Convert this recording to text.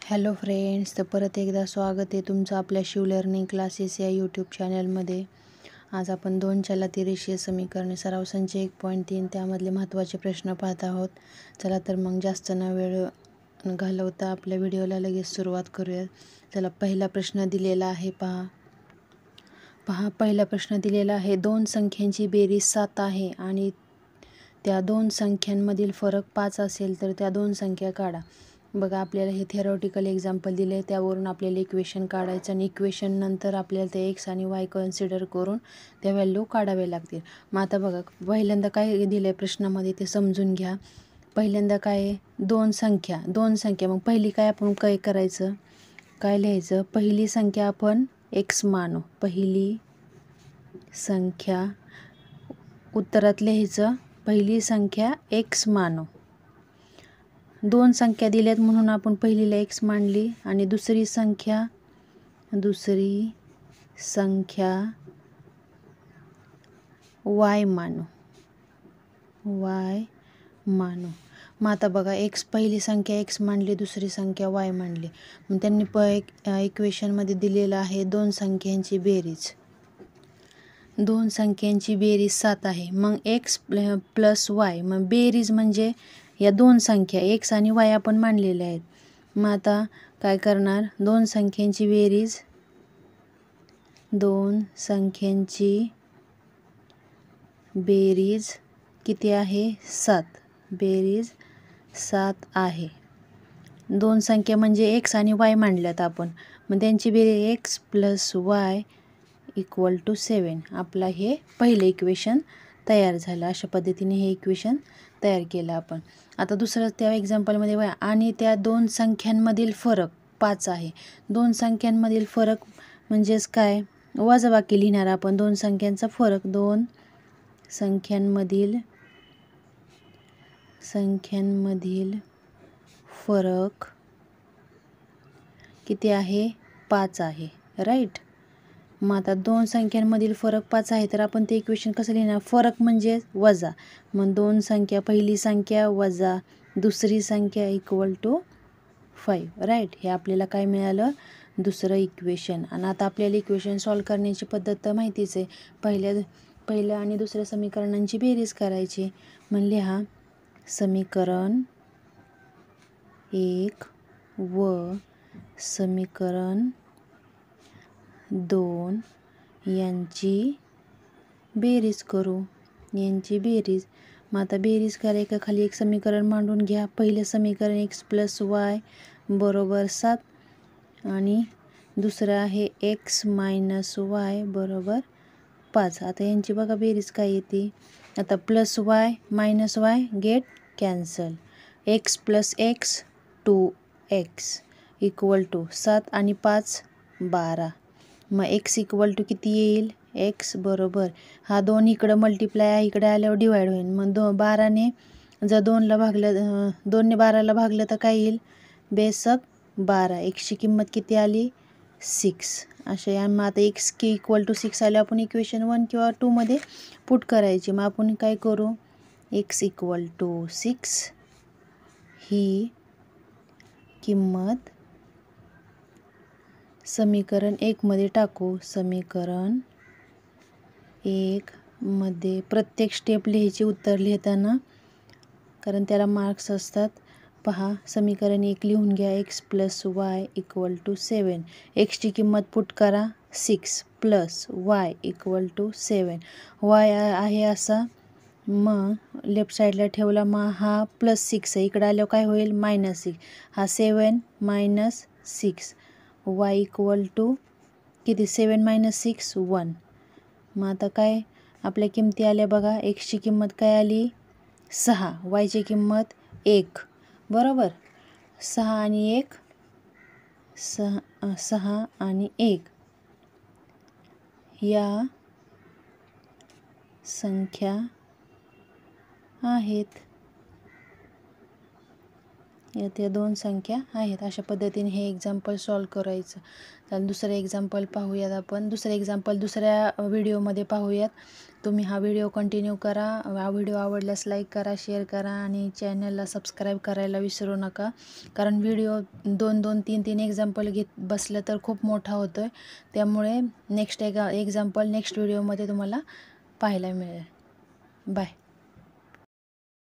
Hello friends, तर परत एकदा स्वागत आहे तुमचं आपल्या शिव लर्निंग क्लासेस या यूट्यूब चॅनलमध्ये. आज आपण 2 चलाती रेषीय समीकरणे सराव संच 1.3 त्यामधले महत्त्वाचे प्रश्न पाहत आहोत. चला तर मग जास्त न वेळ घालवता आपल्या व्हिडिओला लगेच सुरुवात करूया. चला, पहिला प्रश्न दिलेला आहे. पहा पहिला प्रश्न दिलेला आहे, 2 संख्यांची बेरीज 7 आहे आणि त्या 2 संख्यांमधील फरक 5 असेल तर त्या 2 संख्या काढा. बघा, आपल्याला हे थेरॉटिकल एक्झाम्पल दिले, त्यावरून आपल्याला इक्वेशन काढायचं आणि इक्वेशन नंतर आपल्याला ते एक्स आणि वाय कन्सिडर करून त्या व्हॅल्यू काढाव्या लागतील. मग आता बघा, पहिल्यांदा काय दिलं आहे प्रश्नामध्ये ते समजून घ्या. पहिल्यांदा काय आहे, 2 संख्या. मग पहिली काय आपण काय करायचं, काय लिहायचं, पहिली संख्या आपण एक्स मानू. पहिली संख्या उत्तरात लिहायचं, पहिली संख्या एक्स मानू. 2 संख्या दिल्यात म्हणून आपण पहिलीला एक्स मानली आणि दुसरी संख्या वाय मानू. मग आता बघा, पहिली संख्या एक्स मानली, दुसरी संख्या वाय मानली. मग त्यांनी इक्वेशनमध्ये दिलेलं आहे 2 संख्यांची बेरीज. 2 संख्यांची बेरीज 7 आहे. मग एक्स प्लस वाय, मग बेरीज म्हणजे या 2 संख्या एक्स आणि वाय आपण मानलेल्या आहेत. मग आता काय करणार, 2 संख्यांची बेरीज किती आहे, 7. बेरीज 7 आहे. 2 संख्या म्हणजे एक्स आणि वाय मानल्यात आपण, मग त्यांची बेरीज x plus y equal to 7. आपला हे पहिलं इक्वेशन तयार झालं. अशा पद्धतीने हे इक्वेशन तयार केलं आपण. आता दुसरं त्या एक्झाम्पलमध्ये बघा, आणि त्या 2 संख्यांमधील फरक 5 आहे. 2 संख्यांमधील फरक म्हणजेच काय, वजाबाकी लिहिणार आपण. 2 संख्यांचा फरक, 2 संख्यांमधील फरक किती आहे, 5 आहे. राईट. मग आता 2 संख्यांमधील फरक 5 आहे, तर आपण ते इक्वेशन कसं लिहिणार, फरक म्हणजे वजा. मग 2 संख्या, पहिली संख्या वजा दुसरी संख्या इक्वल टू 5. राईट. हे आपल्याला काय मिळालं, दुसरं इक्वेशन. आणि आता आपल्याला इक्वेशन सॉल्व करण्याची पद्धत तर माहितीच आहे. पहिल्या आणि दुसऱ्या समीकरणांची बेरीज करायची. मग लिहा, समीकरण 1 व समीकरण 2 यांची बेरीज करू. मग आता बेरीज करायला खाली एक समीकरण मांडून घ्या. पहिलं समीकरण एक्स प्लस वाय बरोबर 7 आणि दुसरं आहे एक्स मायनस वाय बरोबर 5. आता यांची बघा बेरीज काय येते. आता plus y minus y get cancel. X plus x 2x equal to 7 आणि 5 12. मग एक्स इक्वल टू किती येईल, एक्स बरोबर हा 2 इकडं मल्टिप्लाय आहे, इकडे आल्यावर डिवाइड होईल. मग 12ने जर 2ला भागलं, 2ने 12ला भागलं तर काय येईल, बेसक 12. एक्सची किंमत किती आली, 6. अशा. मग आता एक्स इक्वल टू 6 आले, आपण इक्वेशन 1 किंवा 2मध्ये पुट करायची. मग आपण काय करू, एक्स इक्वल टू 6 ही किंमत समीकरण 1 मध्ये टाकू. समीकरण 1 मध्ये प्रत्येक स्टेप लिहायची उत्तर लिहिताना, कारण त्याला मार्क्स असतात. पहा, समीकरण 1 लिहून घ्या, x plus y equal to 7. एक्सची किंमत पुट करा 6 plus y equal to 7. Y आहे असा, मग लेफ्ट साईडला ठेवला, मग हा प्लस 6 आहे, इकडे आल्यावर काय होईल, मायनस 6. हा 7 मायनस 6. वाय इक्वल टू किती, 7 मायनस 6 1. मग आता काय आपल्या किमती आल्या बघा. एक्सची किंमत काय आली, 6. वायची किंमत 1 बरोबर. 6 आणि 1 या संख्या आहेत. येथे 2 संख्या आहेत. अशा पद्धतीने हे एक्झाम्पल सॉल्व करायचं. तर दुसरं एक्झाम्पल पाहूयात आपण. दुसरं एक्झाम्पल दुसऱ्या व्हिडिओमध्ये पाहूयात. तुम्ही हा व्हिडिओ कंटिन्यू करा. हा व्हिडिओ आवडल्यास लाईक करा, शेअर करा आणि चॅनलला सबस्क्राईब करायला विसरू नका. कारण व्हिडिओ 2-2, 3-3 एक्झाम्पल घेत बसलं तर खूप मोठा होतो आहे. त्यामुळे नेक्स्ट एक्झाम्पल नेक्स्ट व्हिडिओमध्ये तुम्हाला पाहायला मिळेल. बाय.